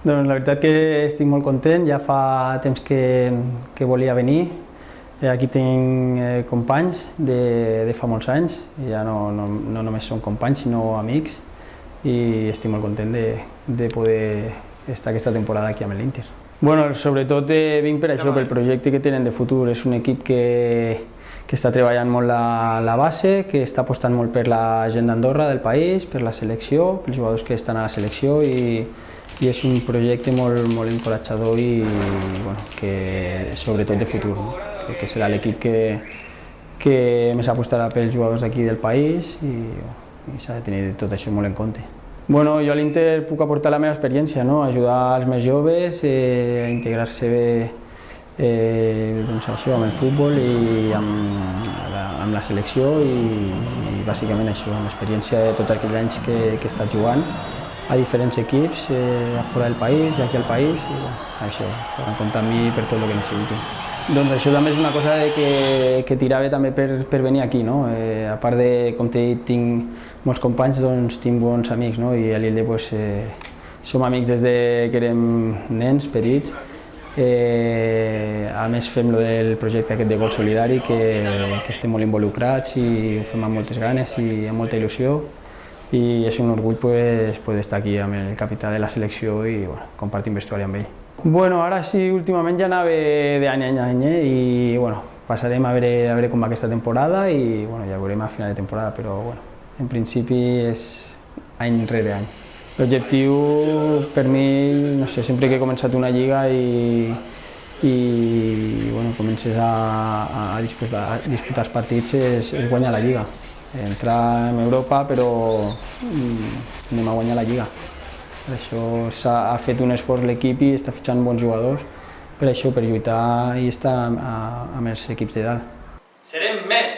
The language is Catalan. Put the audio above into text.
Doncs la veritat que estic molt content, ja fa temps que volia venir. Aquí tinc companys de fa molts anys, ja no només són companys sinó amics i estic molt content de poder estar aquesta temporada aquí amb l'Inter. Bueno, sobretot vinc per això, pel projecte que tenen de futur. És un equip que està treballant molt la base, que està apostant molt per la gent d'Andorra, del país, per la selecció, pels jugadors que estan a la selecció i és un projecte molt encoratjador i bueno, que sobretot de futur. Crec que serà l'equip que més apostarà pels jugadors d'aquí del país i s'ha de tenir tot això molt en compte. Bueno, jo a l'Inter puc aportar la meva experiència, no? Ajudar els més joves a integrar-se bé doncs això, amb el futbol i amb la selecció i bàsicament això, amb l'experiència de tots aquells anys que he estat jugant a diferents equips a fora del país i aquí al país i bueno, això, poden comptar amb mi per tot el que necessitin. Doncs això també és una cosa que tirava també per venir aquí, no? A part de, com t'he dit, tinc molts companys, doncs tinc bons amics, no? I a l'Ilde pues, som amics des que érem nens, petits. A més fem del projecte aquest de Gol Solidari, que estem molt involucrats i ho fem amb moltes ganes i amb molta il·lusió. I és un orgull pues, poder estar aquí amb el capità de la selecció i bueno, compartir vestuari amb ell. Bueno, ara sí, últimament ja anava d'any en any i bueno, passarem a veure com va aquesta temporada i bueno, ja veurem a final de temporada, però bueno, en principi és any rere any. L'objectiu per mi, no sé, sempre que he començat una lliga i bueno, comences a disputar els partits és guanyar la lliga. Entrar en Europa, però anem a guanyar la lliga. Per això s'ha fet un esforç l'equip i està fitxant bons jugadors per això, per lluitar i estar amb els equips de dalt. Serem més!